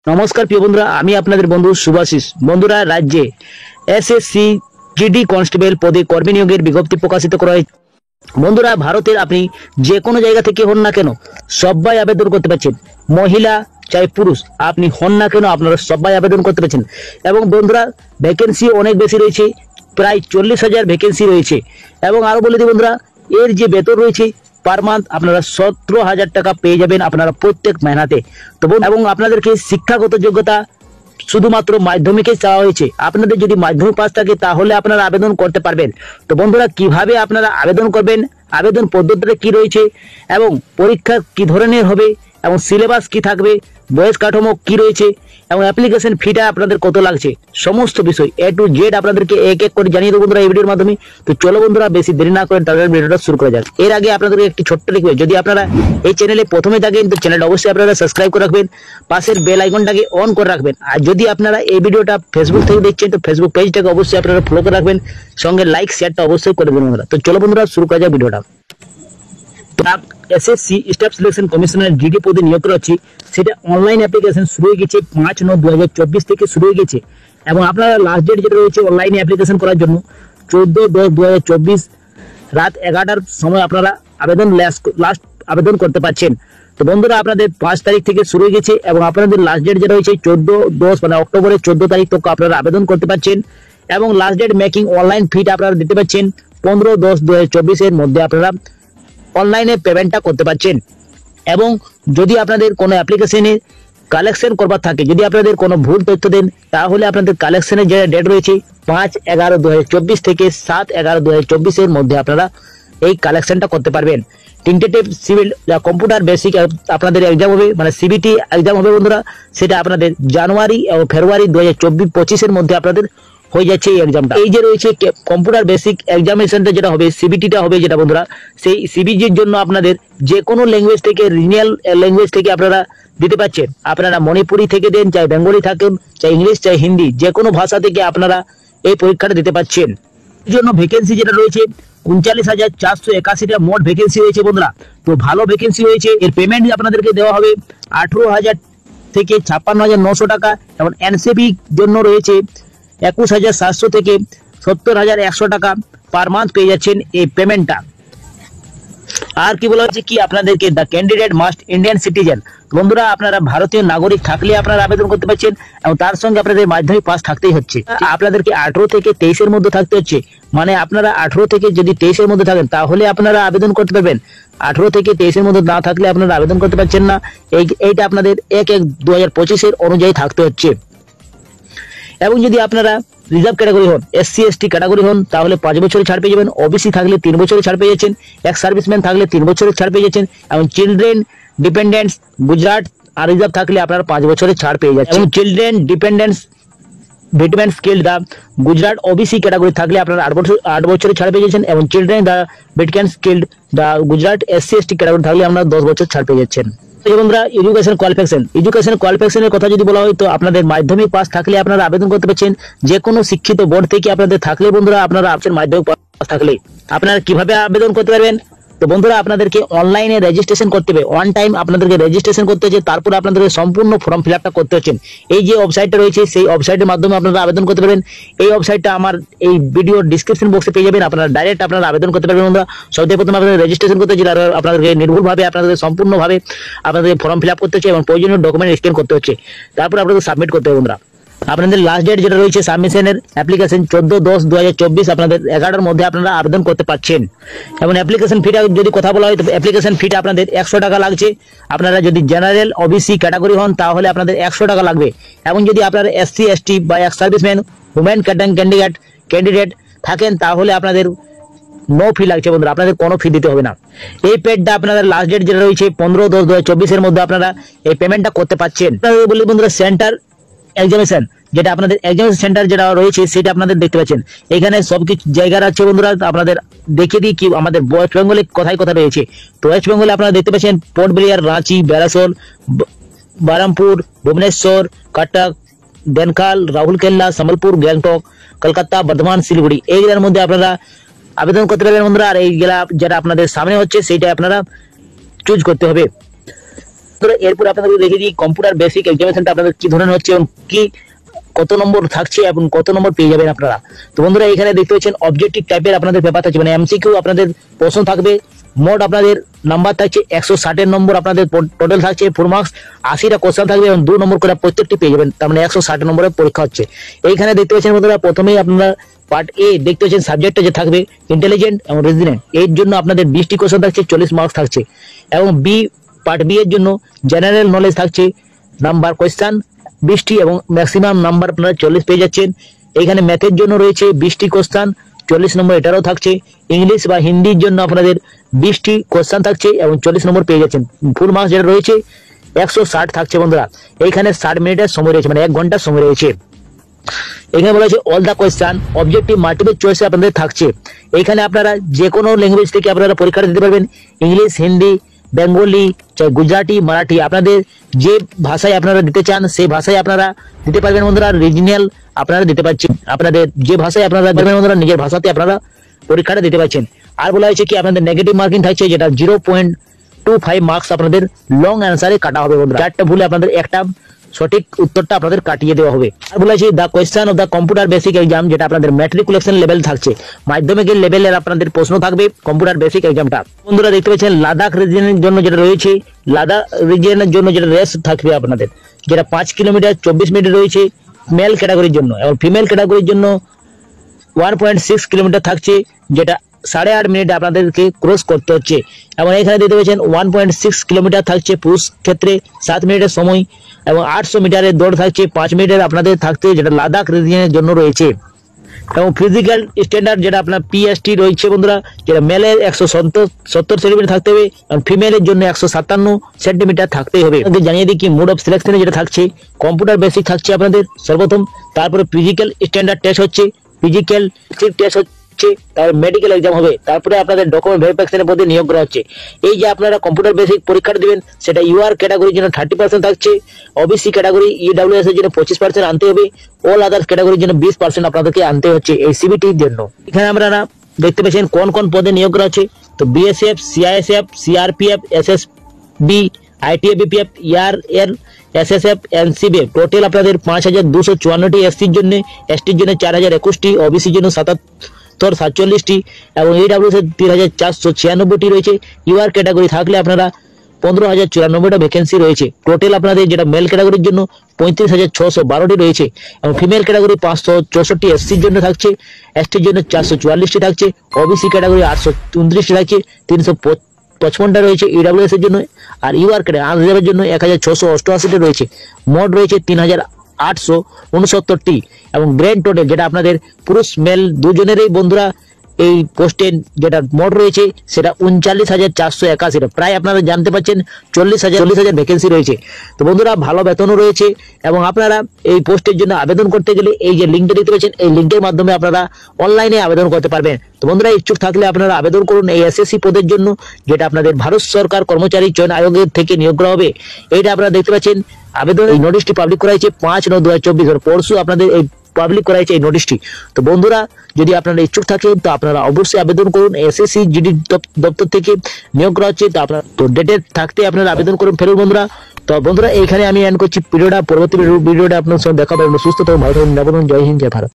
নমস্কার প্রিয় বন্ধুরা, আমি আপনাদের বন্ধু শুভাশিস। বন্ধুরা, রাজ্যে এসএসসি জিডি কনস্টেবল পদে কর্মী নিয়োগের বিজ্ঞপ্তি প্রকাশিত করা হয়েছে। বন্ধুরা, ভারতের আপনি যে কোনো জায়গা থেকে হন না কেন সবাই আবেদন করতে পারছেন। মহিলা চাই পুরুষ আপনি হন না কেন আপনারা সবাই আবেদন করতে পারছেন। এবং বন্ধুরা, ভ্যাকেন্সি অনেক বেশি রয়েছে, প্রায় 40,000 ভ্যাকেন্সি রয়েছে। এবং আরো বলে দিই বন্ধুরা, এর যে বেতন রয়েছে পার মান্থ আপনারা 17,000 টাকা পেয়ে যাবেন আপনারা প্রত্যেক মেহনাতে। তো এবং আপনাদেরকে শিক্ষাগত যোগ্যতা শুধুমাত্র মাধ্যমিকে চাওয়া হয়েছে। আপনাদের যদি মাধ্যমিক পাস থাকে তাহলে আপনারা আবেদন করতে পারবেন। তো বন্ধুরা, কিভাবে আপনারা আবেদন করবেন, আবেদন পদ্ধতিটা কি রয়েছে এবং পরীক্ষা কি ধরনের হবে এবং সিলেবাস কি থাকবে, বয়স কাঠামো কি রয়েছে এবং অ্যাপ্লিকেশন ফিটা আপনাদের কত লাগছে, সমস্ত বিষয় A to Z আপনাদেরকে এক এক করে জানিয়ে দেবো বন্ধুরা এই ভিডিওর মাধ্যমে। তো চলো বন্ধুরা, বেশি দেরি না করে তাদের ভিডিওটা শুরু করা যাক। এর আগে আপনাদেরকে একটি ছোট্ট রিকোয়েস্ট, যদি আপনারা এই চ্যানেলে প্রথমে থাকেন তো চ্যানেলটা অবশ্যই আপনারা সাবস্ক্রাইব করে রাখবেন, পাশের বেল আইকনটাকে অন করে রাখবেন। আর যদি আপনারা এই ভিডিওটা ফেসবুক থেকে দেখছেন তো ফেসবুক পেজটাকে অবশ্যই আপনারা ফলো করে রাখবেন, সঙ্গে লাইক শেয়ারটা অবশ্যই করে দেবেন বন্ধুরা। তো চলো বন্ধুরা, শুরু করা যাক ভিডিওটা। এসএসসি স্টাফ সিলেকশন কমিশনের জিডি পদে নিয়োগ করা হচ্ছে, সেটা অনলাইন অ্যাপ্লিকেশন শুরু হয়ে গেছে 5/9/2024 থেকে শুরু হয়ে গেছে। এবং আপনারা লাস্ট ডেট যেটা রয়েছে অনলাইনে অ্যাপ্লিকেশন করার জন্য 14/10/2024 রাত 11টার সময় আপনারা লাস্ট আবেদন করতে পারছেন। তো বন্ধুরা, আপনাদের 5 তারিখ থেকে শুরু হয়ে গেছে এবং আপনাদের লাস্ট ডেট যেটা রয়েছে 14/10 মানে অক্টোবরের 14 তারিখ তক আপনারা আবেদন করতে পারছেন। এবং লাস্ট ডেট মেকিং অনলাইন ফিটা আপনারা দিতে পারছেন 15/10/2024 এর মধ্যে আপনারা অনলাইনে পেমেন্টটা করতে পারছেন। এবং যদি আপনাদের কোনো অ্যাপ্লিকেশনে কালেকশন করবার থাকে, যদি আপনাদের কোনো ভুল তথ্য দেন তাহলে আপনাদের কালেকশনের যে ডেট রয়েছে 5/11/2024 থেকে 7/11/2024 এর মধ্যে আপনারা এই কালেকশনটা করতে পারবেন। টেন্টেটিভ সিভিল কম্পিউটার বেসিক আপনাদের এক্সাম হবে, মানে সিবিটি এক্সাম হবে বন্ধুরা, সেটা আপনাদের জানুয়ারি এবং ফেব্রুয়ারি 2024-25 এর মধ্যে আপনাদের হয়ে যাচ্ছে এই এক্সামটা। এই যে রয়েছে কম্পিউটার বেসিক এক্সামিনেশনটা যেটা হবে, সিবিটিটা হবে যেটা বন্ধুরা, সেই সিবিটির জন্য আপনাদের যে কোনো ল্যাঙ্গুয়েজ থেকে, রিজিওনাল ল্যাঙ্গুয়েজ থেকে আপনারা দিতে পারছেন। আপনারা মণিপুরি থেকে দেন, চাই বেঙ্গলি থাকেন, চাই ইংলিশ, চাই হিন্দি, যে কোনো ভাষা থেকে আপনারা এই পরীক্ষাটা দিতে পারছেন। এর জন্য ভ্যাকেন্সি যেটা রয়েছে 39,481টা মোট ভ্যাকেন্সি রয়েছে বন্ধুরা। তো ভালো ভ্যাকেন্সি রয়েছে। এর পেমেন্ট আপনাদেরকে দেওয়া হবে 18,000 থেকে 56,900 টাকা এবং এনসিপি জন্য রয়েছে 21,700 থেকে 70,100 টাকা পার মান্থ পেয়ে যাচ্ছেন এই পেমেন্টটা। আর কি বলা হচ্ছে কি আপনাদেরকে, the candidate must Indian citizen. বন্ধুরা, আপনারা ভারতীয় নাগরিক থাকলে আপনারা আবেদন করতে পারছেন এবং তার সঙ্গে আপনাদের মাধ্যমিক পাস থাকতেই হচ্ছে। আপনাদেরকে 18 থেকে 23 এর মধ্যে থাকতে হচ্ছে, মানে আপনারা 18 থেকে যদি 23 এর মধ্যে থাকেন তাহলে আপনারা আবেদন করতে পারবেন। 18 থেকে 23 এর মধ্যে না থাকলে আপনারা আবেদন করতে পারছেন না। এইটা আপনাদের 1/1/2025 এর অনুযায়ী থাকতে হচ্ছে। এবং যদি আপনারা রিজার্ভ ক্যাটাগরি হন, SC/ST ক্যাটাগরি হন, তাহলে 5 বছরের ছাড় পেয়ে যাবেন। ওবিসি থাকলে 3 বছরের ছাড় পেয়ে যাচ্ছেন। এক্স সার্ভিসম্যান থাকলে 3 বছরের ছাড় পেয়ে যাচ্ছেন। এবং চিলড্রেন ডিপেন্ডেন্টস গুজরাট আর রিজার্ভ থাকলে আপনারা 5 বছরের ছাড় পেয়ে যাচ্ছেন। এবং চিলড্রেন ডিপেন্ডেন্টস ভেটেরান স্কিল দা গুজরাট ওবিসি ক্যাটাগরি থাকলে আপনারা 8 বছরের ছাড় পেয়ে যাচ্ছেন। এবং চিলড্রেন দা ভেটেরান স্কিল দা গুজরাট SC/ST ক্যাটাগরি থাকলে আপনারা 10 বছর ছাড় পেয়ে যাচ্ছেন। বন্ধুরা, এডুকেশন কোয়ালিফিকেশনের কথা যদি বলা হয় তো আপনাদের মাধ্যমিক পাস থাকলে আপনারা আবেদন করতে পারছেন। যে কোনো শিক্ষিত বোর্ড থেকে আপনাদের থাকলে বন্ধুরা আপনারা মাধ্যমিক পাস থাকলে আপনারা কিভাবে আবেদন করতে পারবেন। তো বন্ধুরা, আপনাদেরকে অনলাইনে রেজিস্ট্রেশন করতে হবে। ওয়ান টাইম আপনাদেরকে রেজিস্ট্রেশন করতে হচ্ছে, তারপর আপনাদেরকে সম্পূর্ণ ফর্ম ফিল আপটা করতে হচ্ছে। এই যে ওয়েবসাইটটা রয়েছে সেই ওয়েবসাইটের মাধ্যমে আপনারা আবেদন করতে পারবেন। এই ওয়েবসাইটটা আমার এই ভিডিও ডিসক্রিপশন বক্সে পেয়ে যাবেন, আপনারা ডাইরেক্ট আপনারা আবেদন করতে পারবেন বন্ধুরা। সবথেকে প্রথমে আপনাদের রেজিস্ট্রেশন করতে হচ্ছে, আপনাদেরকে নির্ভুলভাবে আপনাদের সম্পূর্ণভাবে আপনাদের ফর্ম ফিল আপ করতে হচ্ছে এবং প্রয়োজনীয় ডকুমেন্ট স্ক্যান করতে হচ্ছে, তারপর আপনাদের সাবমিট করতে হবে বন্ধুরা। আপনাদের লাস্ট ডেট যেটা রয়েছে সাবমিশনের অ্যাপ্লিকেশন 14/10/2024 আপনাদের 11টার মধ্যে আপনারা আবেদন করতে পারছেন। এবং অ্যাপ্লিকেশন ফিটা যদি কথা বলা হয় তো অ্যাপ্লিকেশন ফিটা আপনাদের 100 টাকা লাগছে। আপনারা যদি জেনারেল ওবিসি ক্যাটাগরি হন তাহলে আপনাদের 100 টাকা লাগবে। এবং যদি আপনারা SC/ST বা এক্স সার্ভিসম্যান উমেন ক্যান্ডিডেট থাকেন তাহলে আপনাদের নো ফি লাগছে বন্ধুরা, আপনাদের কোনো ফি দিতে হবে না। এই পেডটা আপনাদের লাস্ট ডেট যেটা রয়েছে 15/10/2024 এর মধ্যে আপনারা এই পেমেন্টটা করতে পারছেন। বলি বন্ধুরা, সেন্টার এক্সামিনেশন যেটা আপনাদের এক্সামিনেশন সেন্টার যেটা রয়েছে সেটা আপনাদের দেখতে পাচ্ছেন। এখানে সবকিছু জায়গা আছে বন্ধুরা, আপনাদের দেখিয়ে দিই কি আমাদের ওয়েস্ট বেঙ্গলে কোথায় কোথায় রয়েছে। তো ওয়েস্ট বেঙ্গলে আপনারা দেখতে পাচ্ছেন পোর্ট ব্লেয়ার, রাঁচি, ব্যারাসোল, বারামপুর, ভুবনেশ্বর, কটক, ডেনকাল, রাহুলকেল্লা, সম্বলপুর, গ্যাংটক, কলকাতা, বর্ধমান, শিলিগুড়ি, এইগুলোর মধ্যে আপনারা আবেদন করতে পারবেন বন্ধুরা। আর এইগুলা যেটা আপনাদের সামনে হচ্ছে সেইটা আপনারা চুজ করতে হবে। এরপর আপনাদের দেখে দিই কম্পিউটার বেসিক এক্সামিনেশনটা আপনাদের কি ধরনের হচ্ছে এবং কি কত নম্বর থাকছে এবং কত নম্বর পেয়ে যাবেন আপনারা। তো বন্ধুরা এখানে দেখতে পাচ্ছেন অবজেক্টিভ টাইপের আপনাদের পেপার থাকছে, মানে এমসিকিউ আপনাদের প্রশ্ন থাকবে। মোট আপনাদের নাম্বার থাকছে 160 নম্বর, আপনাদের টোটাল থাকছে 4 মার্কস, 80টা কোশ্চেন থাকবে এবং 2 নম্বর করে প্রত্যেকটি পেয়ে যাবেন, তার মানে 160 নম্বরের পরীক্ষা হচ্ছে। এইখানে দেখতে পাচ্ছেন বন্ধুরা প্রথমেই আপনারা পার্ট এ দেখতে পাচ্ছেন সাবজেক্টটা যে থাকবে ইন্টেলিজেন্ট এবং রিজনিং, এর জন্য আপনাদের 20টি কোশ্চেন থাকছে, 40 মার্কস থাকছে। এবং পার্ট বি এর জন্য জেনারেল নলেজ থাকছে নাম্বার কোশ্চেন 20টি এবং ম্যাক্সিমাম নাম্বার আপনারা 40 পেয়ে যাচ্ছেন। এখানে ম্যাথের জন্য রয়েছে 20টি কোশ্চেন, 40 নম্বর এটারও থাকছে। ইংলিশ বা হিন্দির জন্য আপনাদের 20টি কোশ্চেন থাকছে এবং 40 নম্বর পেয়ে যাচ্ছেন। ফুল মার্কস যেটা রয়েছে 160 থাকছে বন্ধুরা। এইখানে 60 মিনিটের সময় রয়েছে, মানে 1 ঘন্টার সময় রয়েছে। এখানে বলা হয়েছে all the question objective multiple চয়েসে আপনাদের থাকছে। এখানে আপনারা যে কোনো ল্যাঙ্গুয়েজ থেকে আপনারা পরীক্ষাটা দিতে পারবেন, ইংলিশ, হিন্দি, বেঙ্গলি, গুজরাটি, মারাঠি, আপনাদের যে ভাষায় আপনারা দিতে চান সেই ভাষায় আপনারা দিতে পারবেন বন্ধুরা। রিজনাল আপনারা দিতে পারছেন, আপনাদের যে ভাষায় আপনারা দেবেন বন্ধুরা নিজের ভাষাতে আপনারা পরীক্ষাটা দিতে পারছেন। আর বলা হয়েছে কি আপনাদের নেগেটিভ মার্কিং থাকছে, যেটা 0.25 মার্কস আপনাদের লং অ্যান্সারে কাটা হবে বন্ধুরা। 4টা ভুলে আপনাদের একটা সঠিক উত্তরটা আপনাদের কাটিয়ে দেওয়া হবে। আর বলেছি the question of the computer basic exam, যেটা আপনাদের ম্যাট্রিকুলেশন লেভেল থাকছে, মাধ্যমিকের লেভেলের আপনাদের প্রশ্ন থাকবে কম্পিউটার বেসিক এক্সামটা। বন্ধুরা দেখতে পাচ্ছেন লাদাখ রিজিয়নের জন্য যেটা রয়েছে, লাদাখ রিজিয়নের জন্য যেটা রেস থাকবে আপনাদের, যেটা 5 কিলোমিটার 24 মিনিট রয়েছে মেল ক্যাটাগরির জন্য, এবং ফিমেল ক্যাটাগরির জন্য 1.6 কিলোমিটার থাকছে, যেটা 8.5 মিনিটে আপনাদেরকে ক্রস করতে হচ্ছে। এবং এখানে দেখতে পাচ্ছেন 1.6 কিলোমিটার থাকছে পুরুষ ক্ষেত্রে 7 মিনিটের সময়, এবং 800 মিটারের দৌড় থাকছে 5 মিনিটের আপনাদের থাকতে, যেটা লাদাখ রিজিয়নের জন্য রয়েছে। এবং ফিজিক্যাল স্ট্যান্ডার্ড যেটা আপনার পিএসটি রয়েছে বন্ধুরা, যেটা মেলের 170 সেন্টিমিটার থাকতে হবে এবং ফিমেলের জন্য 157 সেন্টিমিটার থাকতেই হবে। জানিয়ে দিই কি মোড অফ সিলেকশনে যেটা থাকছে কম্পিউটার বেসিক থাকছে আপনাদের সর্বপ্রথম, তারপরে ফিজিক্যাল স্ট্যান্ডার্ড টেস্ট হচ্ছে, ফিজিক্যাল টেস্ট হচ্ছে, তারপর মেডিকেল এক্সাম হবে, তারপরে আপনাদের ডকুমেন্ট ভেরিফিকেশনের পদ্ধতি নিয়োগ করা হচ্ছে। এই যে আপনারা কম্পিউটার বেসিক পরীক্ষাটা দিবেন, সেটা ইউআর ক্যাটাগরির জন্য 30% থাকছে, ওবিসি ক্যাটাগরি ইডব্লিউএস এর জন্য 25% আনতে হবে, অল আদার্স ক্যাটাগরির জন্য 20% আপনাদেরকে আনতে হচ্ছে এই সিবিটির জন্য। এখানে আপনারা দেখতে পাচ্ছেন কোন কোন পদে নিয়োগ করা হচ্ছে। তো BSF, CISF, CRPF, SSB, ITF, ইয়ার এসএসএফ, এনসিবিএফ, টোটাল আপনাদের 5254টি, এসসির জন্য, এসটির জন্য 4021টি, ওবিসির জন্য 47টি এবং ইডব্লিউএস এর 3496টি রয়েছে। ইউআর ক্যাটাগরি থাকলে আপনারা 15,094টা ভ্যাকেন্সি রয়েছে। টোটাল আপনাদের যেটা মেল ক্যাটাগরির জন্য 35,612টি রয়েছে এবং ফিমেল ক্যাটাগরি 564টি, এসসির জন্য থাকছে, এসটির জন্য 444টি থাকছে, ওবিসি ক্যাটাগরি 829টি থাকছে, 355টা রয়েছে ইডব্লিউএস এর জন্য, আর ইউআর ক্যাটাগরি আনরিজার্ভের জন্য 1,688টি রয়েছে। মোট রয়েছে 3,869টি এবং গ্রেড টোটাল যেটা আপনাদের পুরুষ মেল দুজনেরই বন্ধুরা এই পোস্টে যেটা মোট রয়েছে সেটা 39,481, প্রায় আপনারা জানতে পারছেন 40,000 ভ্যাকেন্সি রয়েছে। তো বন্ধুরা ভালো বেতনও রয়েছে এবং আপনারা এই পোস্টের জন্য আবেদন করতে গেলে এই যে লিঙ্কটা দেখতে পাচ্ছেন, এই লিঙ্কের মাধ্যমে আপনারা অনলাইনে আবেদন করতে পারবেন। তো বন্ধুরা ইচ্ছুক থাকলে আপনারা আবেদন করুন এই এসএসসি পদের জন্য, যেটা আপনাদের ভারত সরকার কর্মচারী চয়ন আয়োগের থেকে নিয়োগ করা হবে। এইটা আপনারা দেখতে পাচ্ছেন আবেদন, এই নোটিশটি পাবলিক করা হয়েছে 5/9/2024, পরশু আপনাদের এই পাবলিক করা হয়েছে এই নোটিশটি। তো বন্ধুরা যদি আপনারা ইচ্ছুক থাকেন তো আপনারা অবশ্যই আবেদন করুন, এসএসসি জিডি দপ্তর থেকে নিয়োগ করা হচ্ছে। তো আপনারা তো ডেটে থাকতে আপনারা আবেদন করুন ফেরুন বন্ধুরা। তো বন্ধুরা এইখানে আমি এন্ড করছি ভিডিওটা, পরবর্তী ভিডিওটা আপনার সঙ্গে দেখা হবে। সুস্থ থাকুন, ভালো থাকুন, জয় হিন্দ, জয় ভারত।